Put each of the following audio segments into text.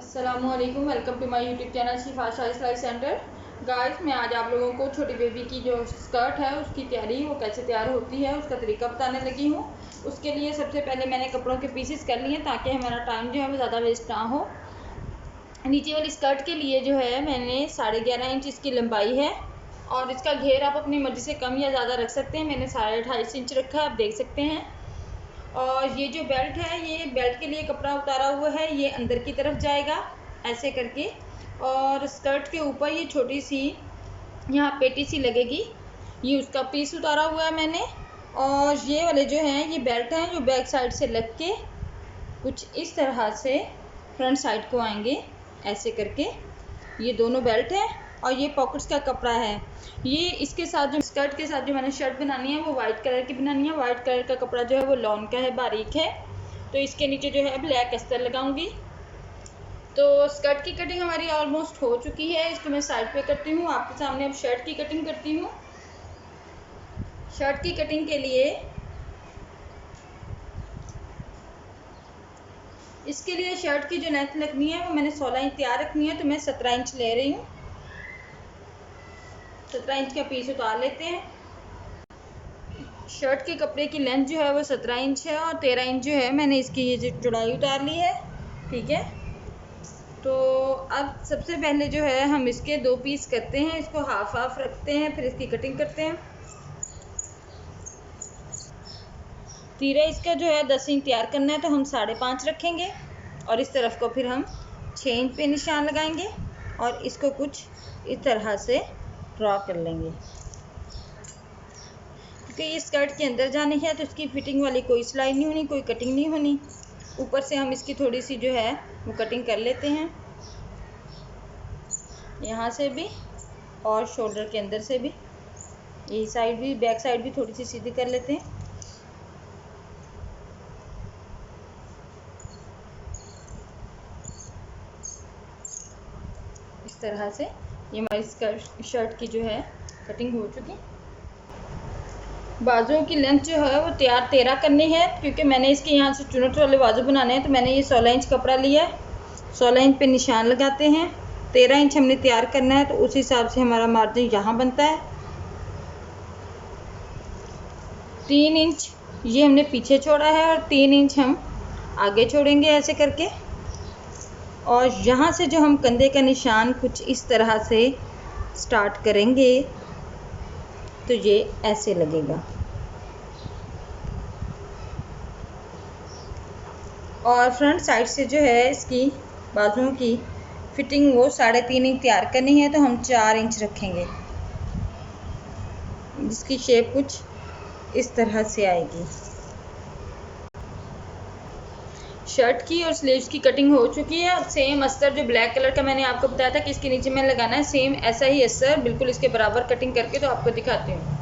अस्सलामुअलैकुम, welcome to my YouTube channel Shifa Shahi सिलाई centre. Guys, मैं आज आप लोगों को छोटी बेबी की जो स्कर्ट है उसकी तैयारी वो कैसे तैयार होती है उसका तरीका बताने लगी हूँ। उसके लिए सबसे पहले मैंने कपड़ों के पीसेस कर लिए ताकि हमारा टाइम जो है वो ज़्यादा वेस्ट ना हो। नीचे वाली स्कर्ट के लिए जो है मैंने 11.5 इंच इसकी लंबाई है और इसका घेर आप अपनी मर्ज़ी से कम या ज़्यादा रख सकते हैं। मैंने 2.5 इंच रखा है, आप देख सकते हैं। और ये जो बेल्ट है, ये बेल्ट के लिए कपड़ा उतारा हुआ है, ये अंदर की तरफ जाएगा ऐसे करके। और स्कर्ट के ऊपर ये छोटी सी यहाँ पेटी सी लगेगी, ये उसका पीस उतारा हुआ है मैंने। और ये वाले जो हैं ये बेल्ट हैं जो बैक साइड से लग के कुछ इस तरह से फ्रंट साइड को आएंगे ऐसे करके। ये दोनों बेल्ट है और ये पॉकेट्स का कपड़ा है। ये इसके साथ जो स्कर्ट के साथ जो मैंने शर्ट बनानी है वो वाइट कलर की बनानी है। वाइट कलर का कपड़ा जो है वो लॉन का है, बारीक है, तो इसके नीचे जो है ब्लैक अस्तर लगाऊंगी। तो स्कर्ट की कटिंग हमारी ऑलमोस्ट हो चुकी है, इसको मैं साइड पे करती हूँ। आपके सामने अब शर्ट की कटिंग करती हूँ। शर्ट की कटिंग के लिए इसके लिए शर्ट की जो लेंथ लगनी है वो मैंने 16 इंच तैयार रखनी है, तो मैं 17 इंच ले रही हूँ। 17 इंच का पीस उतार लेते हैं। शर्ट के कपड़े की लेंथ जो है वो 17 इंच है और 13 इंच जो है मैंने इसकी ये जो चौड़ाई उतार ली है, ठीक है। तो अब सबसे पहले जो है हम इसके 2 पीस करते हैं, इसको हाफ हाफ रखते हैं, फिर इसकी कटिंग करते हैं। तीरा इसका जो है 10 इंच तैयार करना है, तो हम 5.5 रखेंगे और इस तरफ को फिर हम 6 इंच पे निशान लगाएंगे और इसको कुछ इस तरह से ड्रॉ कर लेंगे। क्योंकि ये स्कर्ट के अंदर जानी है तो इसकी फिटिंग वाली कोई सिलाई नहीं होनी, कोई कटिंग नहीं होनी। ऊपर से हम इसकी थोड़ी सी जो है वो कटिंग कर लेते हैं, यहाँ से भी और शोल्डर के अंदर से भी। ये साइड भी, बैक साइड भी थोड़ी सी सीधी कर लेते हैं। इस तरह से ये हमारी शर्ट की जो है कटिंग हो चुकी। बाजुओं की लेंथ जो है वो तैयार 13 करनी है, क्योंकि मैंने इसके यहाँ से चुनट वाले बाजू बनाने हैं। तो मैंने ये 16 इंच कपड़ा लिया है, 16 इंच पे निशान लगाते हैं। 13 इंच हमने तैयार करना है, तो उस हिसाब से हमारा मार्जिन यहाँ बनता है। 3 इंच ये हमने पीछे छोड़ा है और 3 इंच हम आगे छोड़ेंगे ऐसे करके। और यहाँ से जो हम कंधे का निशान कुछ इस तरह से स्टार्ट करेंगे तो ये ऐसे लगेगा। और फ्रंट साइड से जो है इसकी बाजुओं की फिटिंग वो 3.5 इंच तैयार करनी है, तो हम 4 इंच रखेंगे, जिसकी शेप कुछ इस तरह से आएगी। शर्ट की और स्लीव्स की कटिंग हो चुकी है। अब सेम अस्तर जो ब्लैक कलर का मैंने आपको बताया था कि इसके नीचे में लगाना है, सेम ऐसा ही अस्तर बिल्कुल इसके बराबर कटिंग करके तो आपको दिखाती हूँ।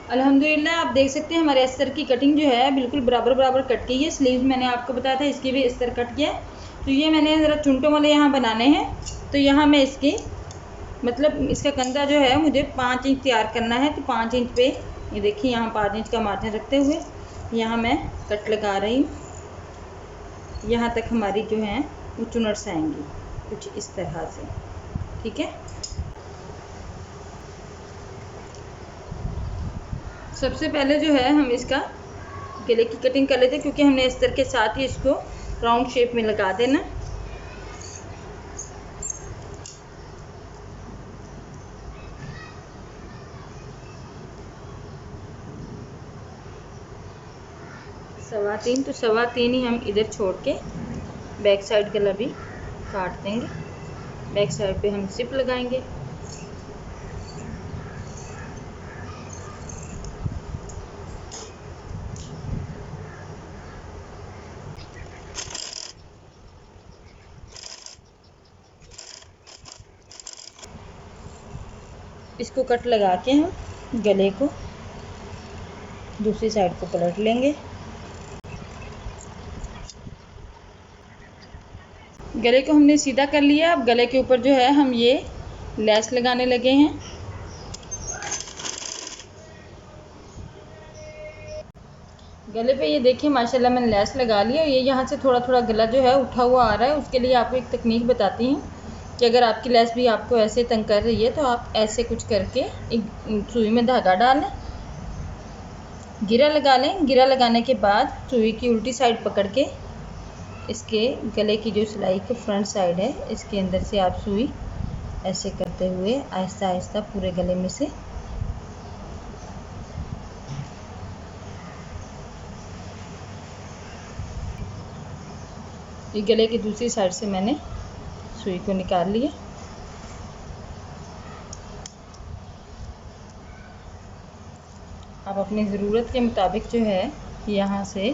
अल्हम्दुलिल्लाह, आप देख सकते हैं हमारे अस्तर की कटिंग जो है बिल्कुल बराबर बराबर कट गई है। स्लीव्स मैंने आपको बताया था इसकी भी अस्तर कट गया। तो ये मैंने ज़रा चुनटों वाले यहाँ बनाने हैं, तो यहाँ मैं इसकी मतलब इसका कंधा जो है मुझे 5 इंच तैयार करना है। तो 5 इंच पे ये देखिए, यहाँ 5 इंच का मार्जिन रखते हुए यहाँ मैं कट लगा रही हूँ। यहाँ तक हमारी जो है वो चुनट्स आएंगी कुछ इस तरह से, ठीक है। सबसे पहले जो है हम इसका गले की कटिंग कर लेते हैं, क्योंकि हमने अस्तर के साथ ही इसको राउंड शेप में लगा देना। सवा तीन, तो 3.25 ही हम इधर छोड़ के बैक साइड गला भी काट देंगे। बैक साइड पे हम जिप लगाएंगे। इसको कट लगा के हम गले को दूसरी साइड को पलट लेंगे। गले को हमने सीधा कर लिया। अब गले के ऊपर जो है हम ये लेस लगाने लगे हैं। गले पे ये देखिए माशाल्लाह मैंने लेस लगा लिया। ये यहाँ से थोड़ा थोड़ा गला जो है उठा हुआ आ रहा है। उसके लिए आपको एक तकनीक बताती हूँ कि अगर आपकी लेस भी आपको ऐसे तंग कर रही है तो आप ऐसे कुछ करके एक सुई में धागा डालें, गिरा लगा लें। गिरा लगाने के बाद सुई की उल्टी साइड पकड़ के इसके गले की जो सिलाई की फ्रंट साइड है इसके अंदर से आप सुई ऐसे करते हुए आहिस्ता आहिस्ता पूरे गले में से ये गले की दूसरी साइड से मैंने सुई को निकाल लिया। आप अपनी ज़रूरत के मुताबिक जो है यहाँ से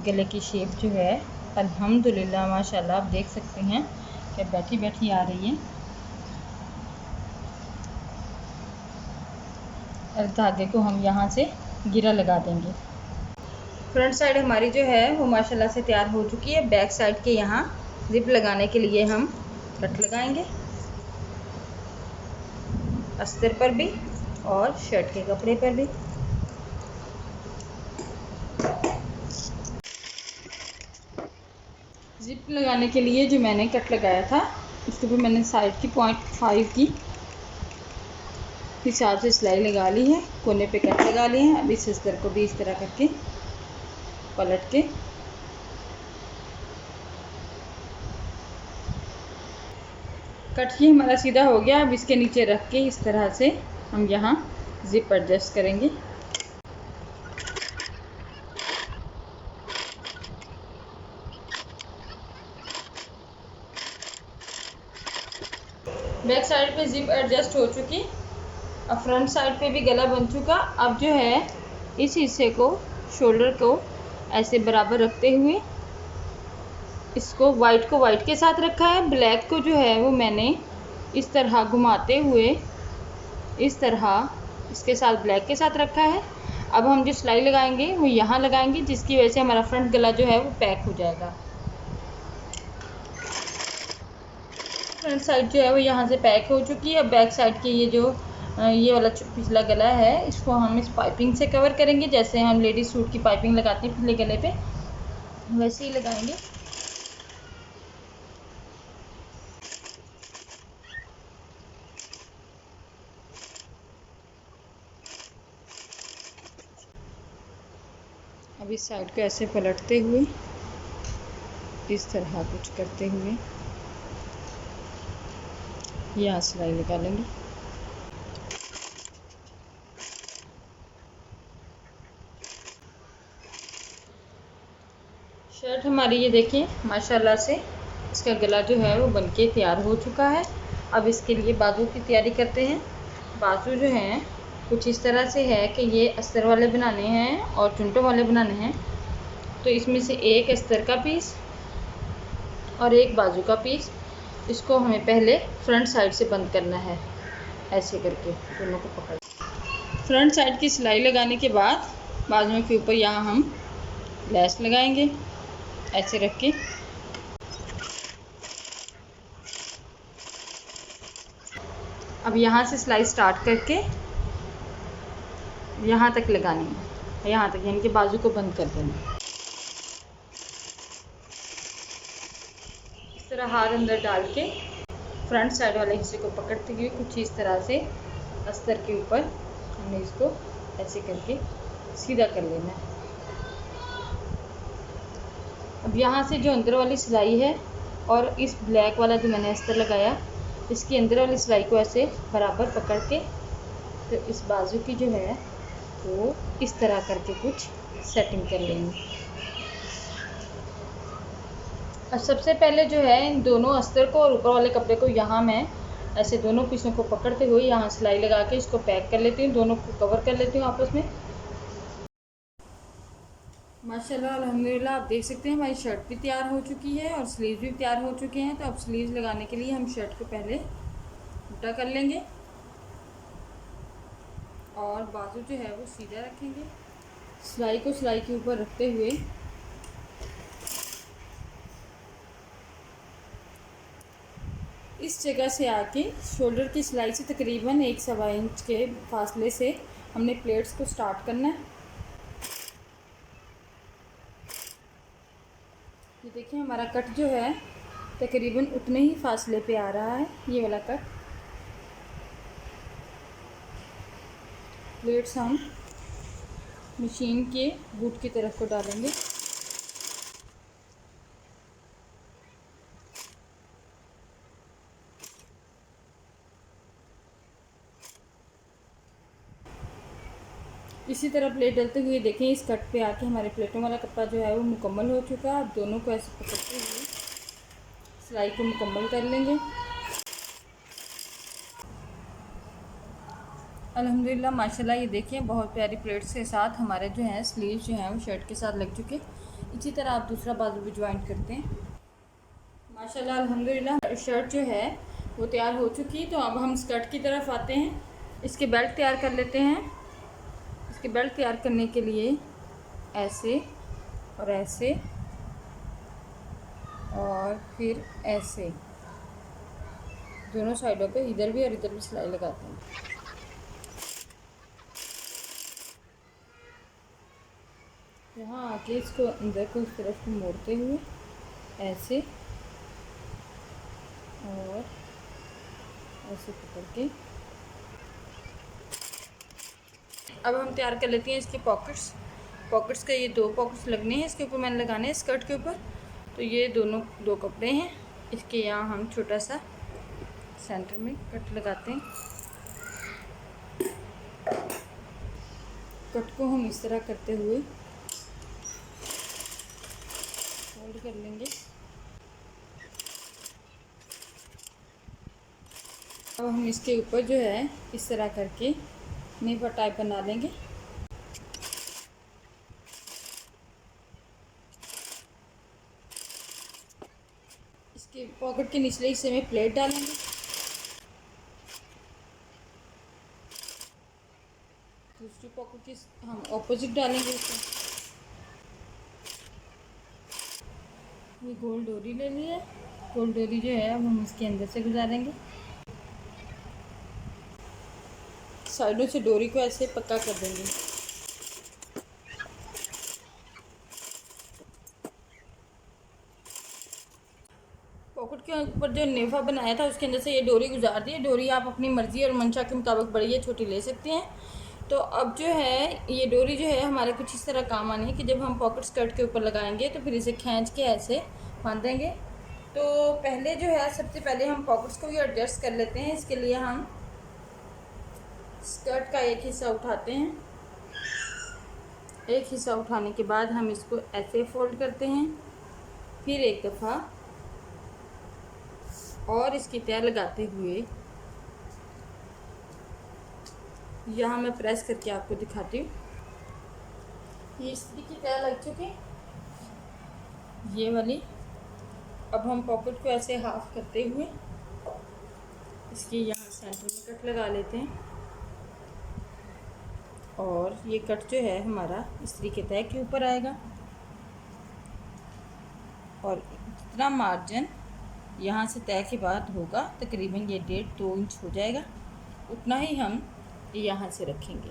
गले की शेप जो है अल्हम्दुलिल्लाह माशाल्लाह आप देख सकते हैं कि बैठी बैठी आ रही है। और धागे को हम यहाँ से गिरा लगा देंगे। फ्रंट साइड हमारी जो है वो माशाल्लाह से तैयार हो चुकी है। बैक साइड के यहाँ जिप लगाने के लिए हम कट लगाएंगे, अस्तर पर भी और शर्ट के कपड़े पर भी। जिप लगाने के लिए जो मैंने कट लगाया था उसके ऊपर मैंने साइड की 0.5 की हिसाब से सिलाई लगा ली है, कोने पे कट लगा लिए हैं। अब इस अस्तर को भी इस तरह करके पलट के कट ही हमारा सीधा हो गया। अब इसके नीचे रख के इस तरह से हम यहाँ जिप एडजस्ट करेंगे। बैक साइड पे जिप एडजस्ट हो चुकी। अब फ्रंट साइड पे भी गला बन चुका। अब जो है इस हिस्से को शोल्डर को ऐसे बराबर रखते हुए इसको वाइट को वाइट के साथ रखा है, ब्लैक को जो है वो मैंने इस तरह घुमाते हुए इस तरह इसके साथ ब्लैक के साथ रखा है। अब हम जो सिलाई लगाएंगे वो यहाँ लगाएंगे, जिसकी वजह से हमारा फ्रंट गला जो है वो पैक हो जाएगा। फ्रंट साइड जो है वो यहाँ से पैक हो चुकी है। अब बैक साइड के ये वाला पिछला गला है इसको हम इस पाइपिंग से कवर करेंगे। जैसे हम लेडीज सूट की पाइपिंग लगाते हैं पिछले गले पे वैसे ही लगाएंगे। अब इस साइड को ऐसे पलटते हुए इस तरह कुछ करते हुए यहाँ सिलाई लगा लेंगे। शर्ट हमारी ये देखिए माशाल्लाह से इसका गला जो है वो बनके तैयार हो चुका है। अब इसके लिए बाजू की तैयारी करते हैं। बाजू जो हैं कुछ इस तरह से है कि ये अस्तर वाले बनाने हैं और चुंटों वाले बनाने हैं। तो इसमें से एक अस्तर का पीस और एक बाजू का पीस, इसको हमें पहले फ्रंट साइड से बंद करना है। ऐसे करके दोनों को पकड़ फ्रंट साइड की सिलाई लगाने के बाद बाजुओं के ऊपर यहाँ हम लेस लगाएंगे ऐसे रख के। अब यहाँ से सिलाई स्टार्ट करके यहाँ तक लगानी है, यहाँ तक यानी कि बाजू को बंद कर देना। इस तरह हाथ अंदर डाल के फ्रंट साइड वाले हिस्से को पकड़ते हुए कुछ इस तरह से अस्तर के ऊपर हमने इसको ऐसे करके सीधा कर लेना है। अब यहाँ से जो अंदर वाली सिलाई है और इस ब्लैक वाला जो मैंने अस्तर लगाया इसकी अंदर वाली सिलाई को ऐसे बराबर पकड़ के तो इस बाजू की जो है वो इस तरह करके कुछ सेटिंग कर लेंगे। अब सबसे पहले जो है इन दोनों अस्तर को और ऊपर वाले कपड़े को यहाँ मैं ऐसे दोनों पीसों को पकड़ते हुए यहाँ सिलाई लगा के इसको पैक कर लेती हूँ, दोनों को कवर कर लेती हूँ आपस में। माशाल्लाह अल्हम्दुलिल्लाह आप देख सकते हैं हमारी शर्ट भी तैयार हो चुकी है और स्लीव भी तैयार हो चुके हैं। तो अब स्लीव लगाने के लिए हम शर्ट को पहले उल्टा कर लेंगे और बाजू जो है वो सीधा रखेंगे। सिलाई को सिलाई के ऊपर रखते हुए इस जगह से आके शोल्डर की सिलाई से तकरीबन 1-1.25 इंच के फासले से हमने प्लेट्स को स्टार्ट करना है। देखिए हमारा कट जो है तकरीबन उतने ही फासले पे आ रहा है। ये वाला कट प्लेट्स हम मशीन के बूट की तरफ को डालेंगे। इसी तरह प्लेट डलते हुए देखें इस कट पे आके हमारे प्लेटों वाला कपड़ा जो है वो मुकम्मल हो चुका है। अब दोनों को ऐसे पकड़ते हुए सिलाई को मुकम्मल कर लेंगे। अल्हम्दुलिल्लाह माशाल्लाह ये देखिए बहुत प्यारी प्लेट्स के साथ हमारे जो हैं स्लीव्स जो हैं वो शर्ट के साथ लग चुके। इसी तरह आप दूसरा बाजू भी ज्वाइंट करते हैं। माशाल्लाह अल्हम्दुलिल्लाह शर्ट जो है वो तैयार हो चुकी। तो अब हम स्कर्ट की तरफ आते हैं। इसके बेल्ट तैयार कर लेते हैं। इसके बेल्ट तैयार करने के लिए ऐसे और ऐसे और फिर ऐसे दोनों साइडों पे इधर भी और इधर भी सिलाई लगाते हैं। यहाँ आके इसको अंदर को इस तरफ को मोड़ते हुए ऐसे और ऐसे पकड़ के अब हम तैयार कर लेते हैं इसके पॉकेट्स का ये 2 पॉकेट्स लगने हैं। इसके ऊपर मैंने लगाने हैं स्कर्ट के ऊपर। तो ये दोनों 2 कपड़े हैं। इसके यहाँ हम छोटा सा सेंटर में कट लगाते हैं। कट को हम इस तरह करते हुए फोल्ड कर लेंगे। अब हम इसके ऊपर जो है इस तरह करके नेफा टाइप बना लेंगे। इसके पॉकेट के निचले हिस्से में प्लेट डालेंगे। दूसरी पॉकेट की हम ऑपोजिट डालेंगे इसको। ये गोल डोरी ले ली है। गोल डोरी जो है अब हम इसके अंदर से गुजारेंगे। साइडों से डोरी को ऐसे पक्का कर देंगे। पॉकेट के ऊपर जो नेफा बनाया था उसके अंदर से ये डोरी गुजार दी है। डोरी आप अपनी मर्ज़ी और मंशा के मुताबिक बड़ी या छोटी ले सकते हैं। तो अब जो है ये डोरी जो है हमारे कुछ इस तरह काम आनी है कि जब हम पॉकेट स्कर्ट के ऊपर लगाएंगे तो फिर इसे खींच के ऐसे बांधेंगे। तो पहले जो है सबसे पहले हम पॉकेट्स को भी एडजस्ट कर लेते हैं। इसके लिए हम स्कर्ट का एक हिस्सा उठाते हैं। एक हिस्सा उठाने के बाद हम इसको ऐसे फोल्ड करते हैं। फिर एक दफ़ा और इसकी तह लगाते हुए यहाँ मैं प्रेस करके आपको दिखाती हूँ। ये इस्त्री की तह लग चुकी ये वाली। अब हम पॉकेट को ऐसे हाफ करते हुए इसके यहाँ सेंटर में कट लगा लेते हैं। और ये कट जो है हमारा इस्त्री के तह के ऊपर आएगा और इतना मार्जिन यहाँ से तय के बाद होगा तकरीबन ये 1.5-2 इंच हो जाएगा। उतना ही हम यहाँ से रखेंगे।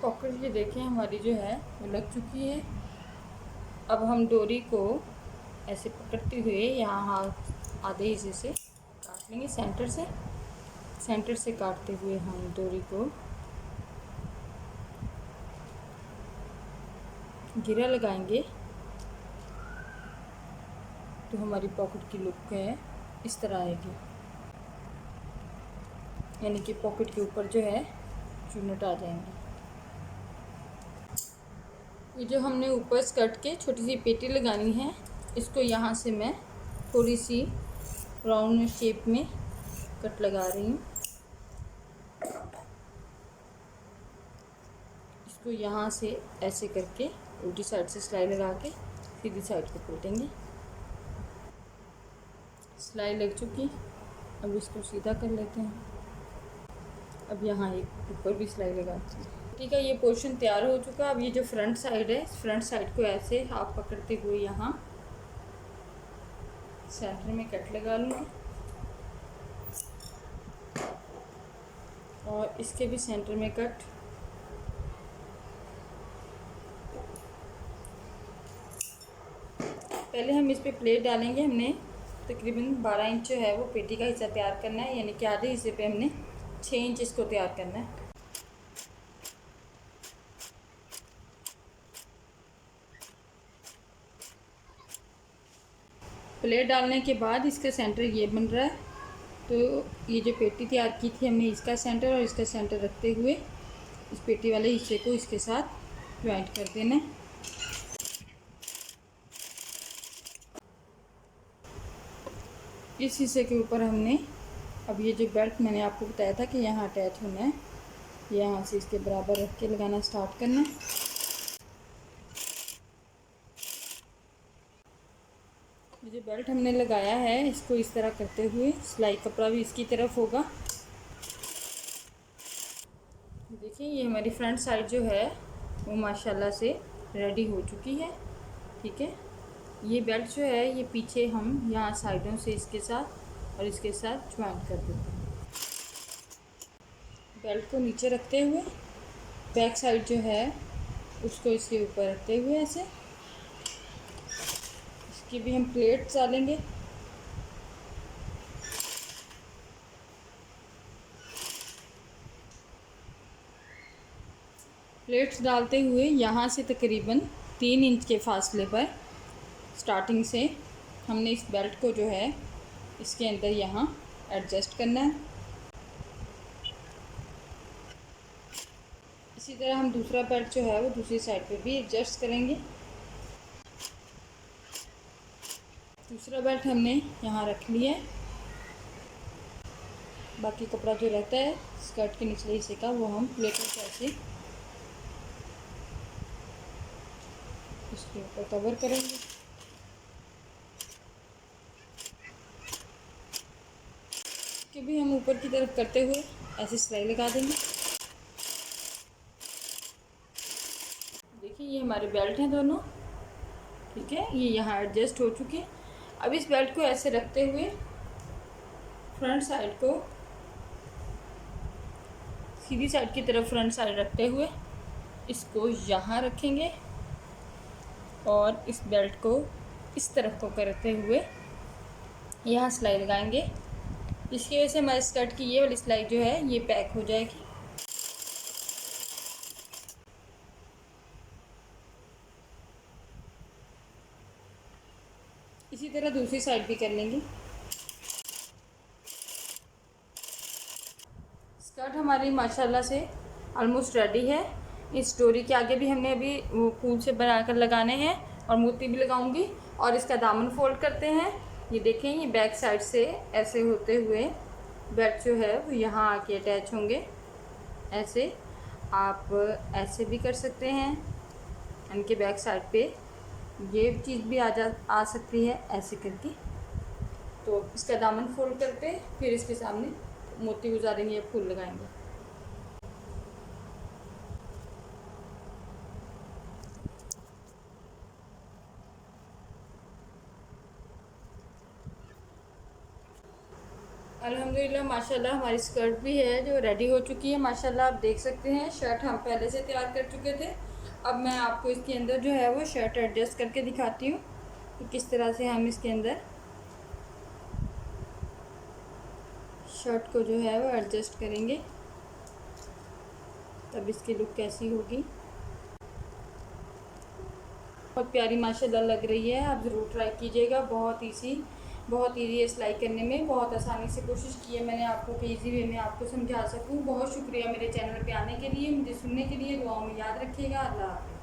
पॉकेट ये देखें हमारी जो है वो लग चुकी है। अब हम डोरी को ऐसे पकड़ते हुए यहाँ आधे हिस्से से काट लेंगे। सेंटर से काटते हुए हम डोरी को घेरा लगाएंगे तो हमारी पॉकेट की लुक है इस तरह आएगी। यानी कि पॉकेट के ऊपर जो है चुन्नट आ जाएंगे। ये जो हमने ऊपर स्कर्ट के छोटी सी पेटी लगानी है इसको यहाँ से मैं थोड़ी सी राउंड शेप में कट लगा रही हूँ। इसको यहाँ से ऐसे करके उल्टी साइड से सिलाई लगा के सीधी साइड को पलटेंगे। सिलाई लग चुकी। अब इसको सीधा कर लेते हैं। अब यहाँ एक ऊपर भी सिलाई लगाते हैं। ठीक है, ये पोर्शन तैयार हो चुका। अब ये जो फ्रंट साइड है फ्रंट साइड को ऐसे हाफ पकड़ते हुए यहाँ सेंटर में कट लगा लूँगी। इसके भी सेंटर में कट। पहले हम इस पे प्लेट डालेंगे। हमने तकरीबन 12 इंच जो है वो पेटी का हिस्सा तैयार करना है, यानी कि आधे हिस्से पे हमने 6 इंच इसको तैयार करना है। प्लेट डालने के बाद इसका सेंटर ये बन रहा है। तो ये जो पेटी तैयार की थी हमने, इसका सेंटर और इसका सेंटर रखते हुए इस पेटी वाले हिस्से को इसके साथ ज्वाइंट कर देना है। इस हिस्से के ऊपर हमने अब ये जो बेल्ट मैंने आपको बताया था कि यहाँ अटैच होना है, यहाँ से इसके बराबर रख के लगाना स्टार्ट करना है। जो बेल्ट हमने लगाया है इसको इस तरह करते हुए सिलाई कपड़ा भी इसकी तरफ होगा। देखिए ये हमारी फ्रंट साइड जो है वो माशाल्लाह से रेडी हो चुकी है। ठीक है, ये बेल्ट जो है ये पीछे हम यहाँ साइडों से इसके साथ और इसके साथ ज्वाइंट कर देते हैं। बेल्ट को नीचे रखते हुए बैक साइड जो है उसको इसके ऊपर रखते हुए ऐसे इसकी भी हम प्लेट्स डालेंगे। प्लेट्स डालते हुए यहाँ से तकरीबन 3 इंच के फासले पर स्टार्टिंग से हमने इस बेल्ट को जो है इसके अंदर यहाँ एडजस्ट करना है। इसी तरह हम दूसरा बेल्ट जो है वो दूसरी साइड पे भी एडजस्ट करेंगे। दूसरा बेल्ट हमने यहाँ रख लिया है। बाकी कपड़ा जो रहता है स्कर्ट के निचले हिस्से का वो हम प्लेटों से ऐसे इसके ऊपर कवर करेंगे। इसके भी हम ऊपर की तरफ करते हुए ऐसे सिलाई लगा देंगे। देखिए ये हमारे बेल्ट हैं दोनों। ठीक है, ये यहाँ एडजस्ट हो चुके हैं। अब इस बेल्ट को ऐसे रखते हुए फ्रंट साइड को सीधी साइड की तरफ फ्रंट साइड रखते हुए इसको यहाँ रखेंगे और इस बेल्ट को इस तरफ को करते हुए यहाँ सिलाई लगाएंगे। इसकी वजह से हमारे स्कर्ट की ये वाली सिलाई जो है ये पैक हो जाएगी। इसी तरह दूसरी साइड भी कर लेंगे। स्कर्ट हमारी माशाल्लाह से ऑलमोस्ट रेडी है। इस डोरी के आगे भी हमने अभी वो फूल से बनाकर लगाने हैं और मोती भी लगाऊंगी। और इसका दामन फोल्ड करते हैं। ये देखें, ये बैक साइड से ऐसे होते हुए बेल्ट जो है वो यहाँ आके अटैच होंगे। ऐसे आप ऐसे भी कर सकते हैं, इनके बैक साइड पे ये चीज़ भी आ सकती है ऐसे करके। तो इसका दामन फोल्ड करके फिर इसके सामने मोती गुजारेंगे या फूल लगाएंगे। अल्हम्दुलिल्लाह माशाल्लाह हमारी स्कर्ट भी है जो रेडी हो चुकी है। माशाल्लाह आप देख सकते हैं शर्ट हम पहले से तैयार कर चुके थे। अब मैं आपको इसके अंदर जो है वो शर्ट एडजस्ट करके दिखाती हूँ कि किस तरह से हम इसके अंदर शर्ट को जो है वो एडजस्ट करेंगे, तब इसकी लुक कैसी होगी। बहुत प्यारी माशाल्लाह लग रही है। आप ज़रूर ट्राई कीजिएगा। बहुत ईजी है सिलाई करने में। बहुत आसानी से कोशिश की है मैंने आपको कि ईजी वे में आपको समझा सकूं। बहुत शुक्रिया मेरे चैनल पे आने के लिए, मुझे सुनने के लिए। दुआओं में याद रखिएगा। अल्लाह हाफ़िज़।